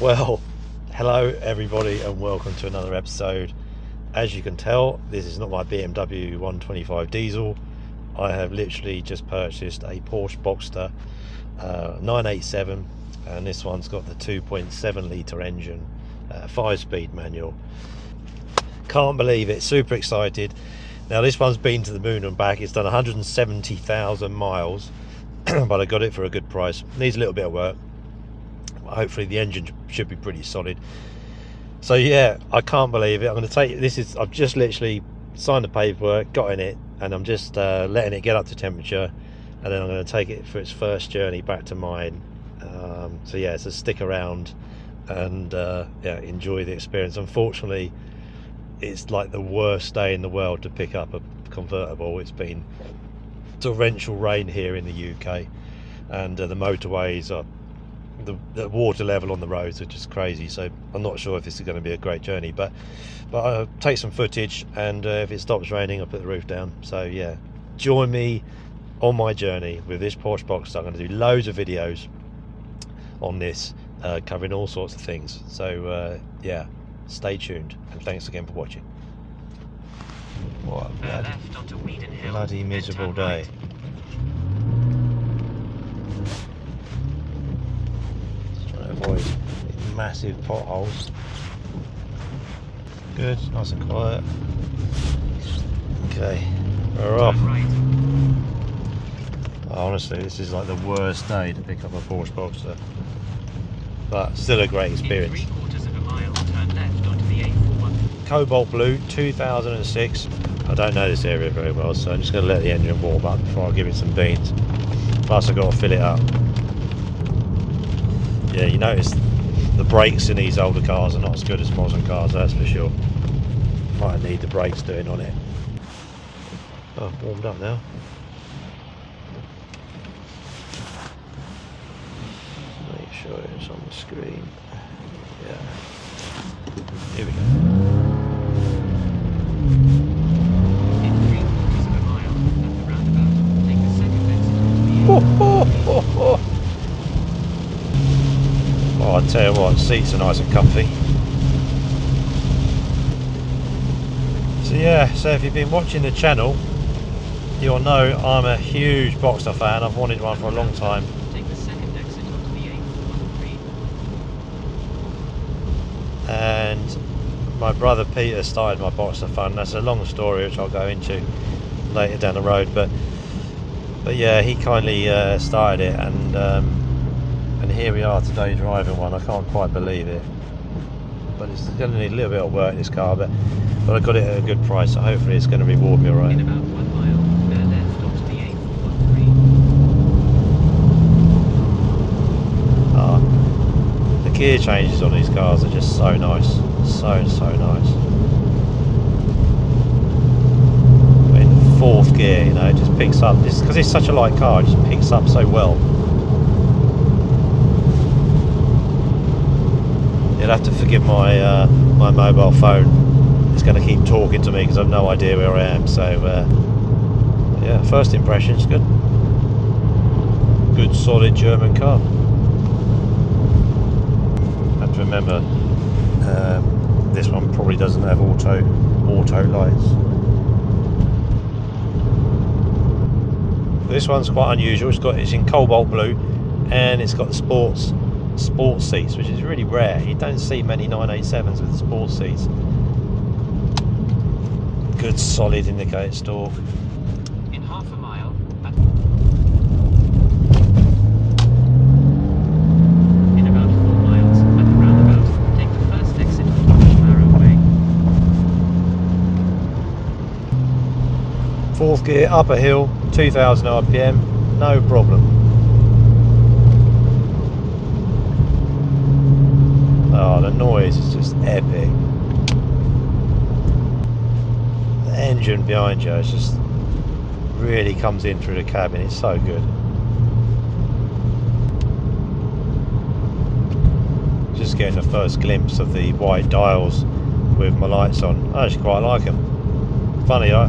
Well, hello everybody and welcome to another episode. As you can tell, this is not my BMW 125 diesel. I have literally just purchased a Porsche Boxster 987, and this one's got the 2.7 litre engine, 5-speed manual. Can't believe it, super excited. Now this one's been to the moon and back. It's done 170,000 miles but I got it for a good price. Needs a little bit of work. Hopefully the engine should be pretty solid. So yeah, I can't believe it. I'm going to take this. I've just literally signed the paperwork, got in it, and I'm just letting it get up to temperature, and then I'm going to take it for its first journey back to mine. So yeah, so stick around and yeah, enjoy the experience. Unfortunately, it's like the worst day in the world to pick up a convertible. It's been torrential rain here in the UK, and the motorways are the water level on the roads are just crazy. So I'm not sure if this is going to be a great journey, but I'll take some footage, and if it stops raining I'll put the roof down. So yeah, join me on my journey with this Porsche Boxster. I'm going to do loads of videos on this, covering all sorts of things. So yeah, stay tuned, and thanks again for watching. What a bloody miserable day. Avoid massive potholes. Good, nice and quiet. Okay, we're off. Honestly, this is like the worst day to pick up a Porsche Boxster, but still a great experience. In 3/4 of a mile, turn left onto the A4. Cobalt blue, 2006. I don't know this area very well, so I'm just going to let the engine warm up before I give it some beans. Plus I've got to fill it up. Yeah, you notice the brakes in these older cars are not as good as modern cars, that's for sure. Might need the brakes doing on it. Oh, warmed up now. Make sure it's on the screen. Yeah. Here we go. In 3/4 of a mile, at the roundabout, take the second exit onto the A4. Oh, I tell you what, seats are nice and comfy. So yeah, so if you've been watching the channel, you'll know I'm a huge Boxster fan. I've wanted one for a long time. Take the second exit onto the A413. And my brother Peter started my Boxster fun. That's a long story which I'll go into later down the road. But yeah, he kindly started it, and here we are today driving one. I can't quite believe it, but it's going to need a little bit of work, this car, but I got it at a good price, so hopefully it's going to reward me alright. In about 1 mile, turn left onto the A413. The gear changes on these cars are just so nice, so nice. In fourth gear, you know, it just picks up, because it's such a light car, it just picks up so well. You'll have to forgive my my mobile phone. It's going to keep talking to me because I've no idea where I am. So yeah, first impressions good. Good solid German car. Have to remember this one probably doesn't have auto lights. This one's quite unusual. It's in cobalt blue, and it's got the sports seats, which is really rare. You don't see many 987s with sports seats. Good solid indicator stalk. In half a mile, in about 4 miles, at the roundabout, take the first exit onto Marrow Way. Fourth gear, up a hill, 2000 RPM, no problem. Oh, the noise is just epic. The engine behind you is just really comes in through the cabin. It's so good. Just getting the first glimpse of the white dials with my lights on. I actually quite like them. Funny, I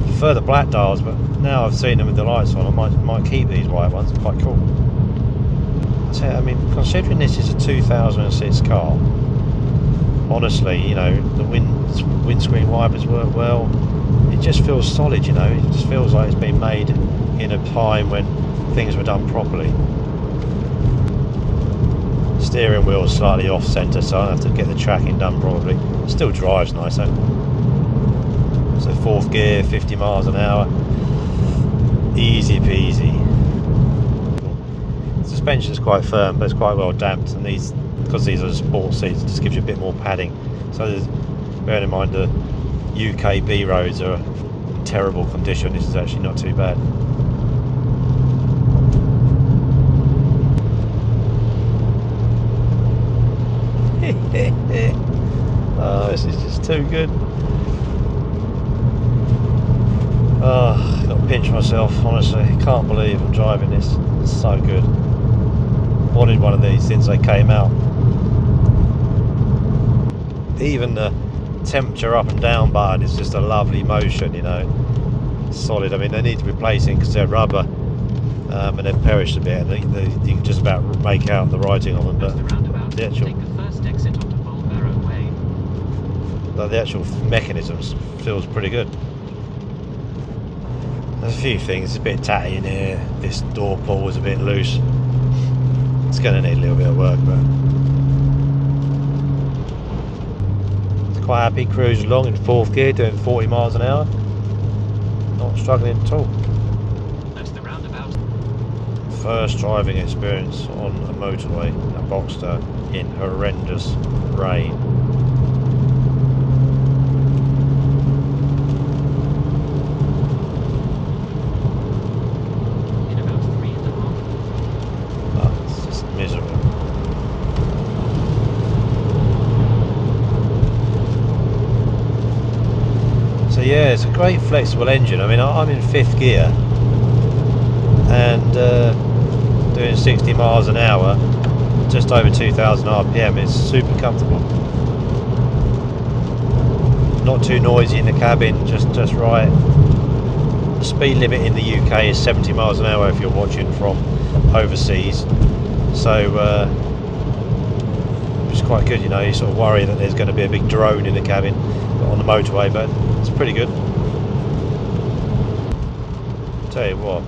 prefer the black dials, but now I've seen them with the lights on, I might keep these white ones. Quite cool. So, I mean, considering this is a 2006 car, honestly, you know, the windscreen wipers work well. It just feels solid, you know. It just feels like it's been made in a time when things were done properly. Steering wheel slightly off centre, so I'll have to get the tracking done probably. Still drives nice though. So 4th gear, 50 miles an hour, easy peasy. Suspension's quite firm, but it's quite well damped, and these, because these are sport seats, it just gives you a bit more padding. So bearing in mind the UK B roads are in terrible condition, this is actually not too bad. Oh, this is just too good. Oh, I've got to pinch myself, honestly. I can't believe I'm driving this. It's so good. Wanted one of these since they came out. Even the temperature up and down button is just a lovely motion, you know. Solid. I mean, they need to be replacing because they're rubber, and they've perished a bit, and you can just about make out the writing on them, but the actual mechanisms feels pretty good. There's a few things, it's a bit tatty in here. This door pull was a bit loose. It's going to need a little bit of work, but it's quite happy cruising along in 4th gear, doing 40 miles an hour. Not struggling at all. That's the roundabout. First driving experience on a motorway, a Boxster, in horrendous rain. So yeah, it's a great flexible engine. I mean, I'm in 5th gear and doing 60 miles an hour, just over 2,000 RPM. It's super comfortable. Not too noisy in the cabin, just right. The speed limit in the UK is 70 miles an hour if you're watching from overseas. So it's quite good, you know. You sort of worry that there's going to be a big drone in the cabin on the motorway, but it's pretty good. Tell you what,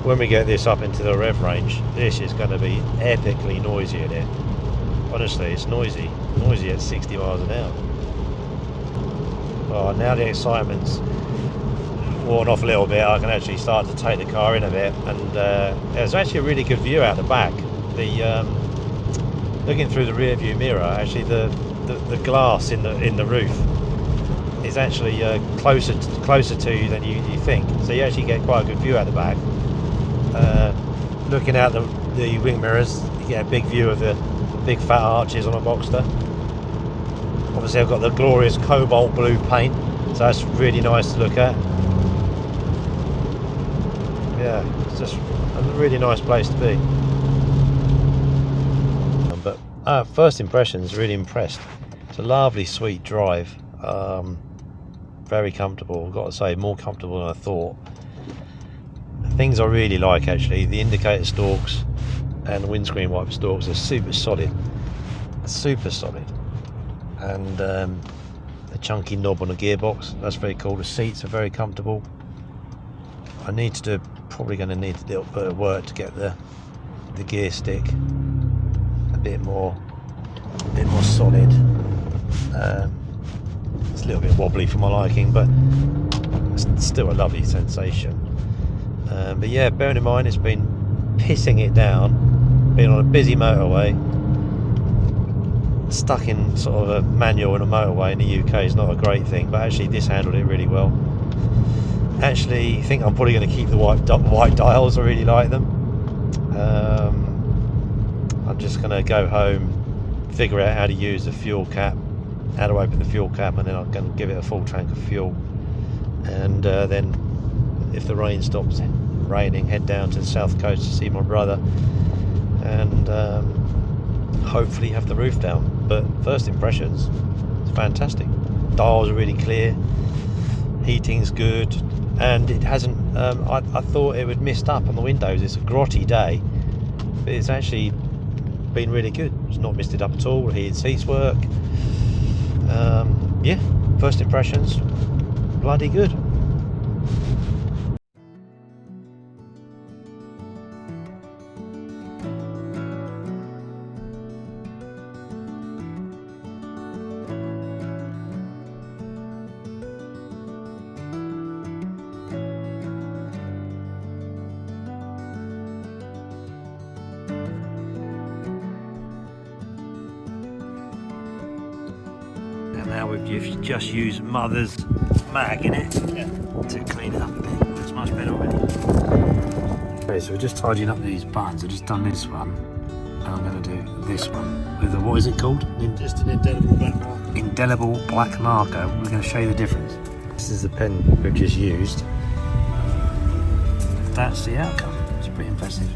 when we get this up into the rev range, this is going to be epically noisy in here. Honestly, it's noisy at 60 miles an hour. Oh, now the excitement's worn off a little bit, I can actually start to take the car in a bit, and there's actually a really good view out the back. The looking through the rear view mirror, actually the glass in the roof is actually closer to you than you think, so you actually get quite a good view out the back. Looking out the wing mirrors, you get a big view of the big fat arches on a Boxster. Obviously I've got the glorious cobalt blue paint, so that's really nice to look at. Yeah, it's just a really nice place to be. But first impressions, really impressed. It's a lovely sweet drive. Very comfortable, I've got to say, more comfortable than I thought. Things I really like, actually, the indicator stalks and the windscreen wiper stalks are super solid, and the chunky knob on the gearbox, that's very cool. The seats are very comfortable. I need to do, probably going to need a little bit of work to get the gear stick a bit more solid. It's a little bit wobbly for my liking, but it's still a lovely sensation. But yeah, bearing in mind it's been pissing it down, being on a busy motorway, stuck in sort of a manual in a motorway in the UK is not a great thing, but actually this handled it really well. Actually, I think I'm probably going to keep the white dials, I really like them. I'm just going to go home, figure out how to use the fuel cap, how to open the fuel cap, and then I'm going to give it a full tank of fuel, and then if the rain stops raining, head down to the south coast to see my brother, and hopefully have the roof down. But first impressions, it's fantastic. Dials are really clear, heating's good, and it hasn't I thought it would mist up on the windows. It's a grotty day, but it's actually been really good. It's not misted up at all. Heated seats work. Yeah, first impressions, bloody good. And now we've just used Mother's mag in it to clean it up a bit. It's much better already. Okay, so we're just tidying up these buttons. I've just done this one, and I'm going to do this one with the, what is it called? Just an indelible black marker. Indelible black marker. We're going to show you the difference. This is the pen we've just used. That's the outcome. It's pretty impressive.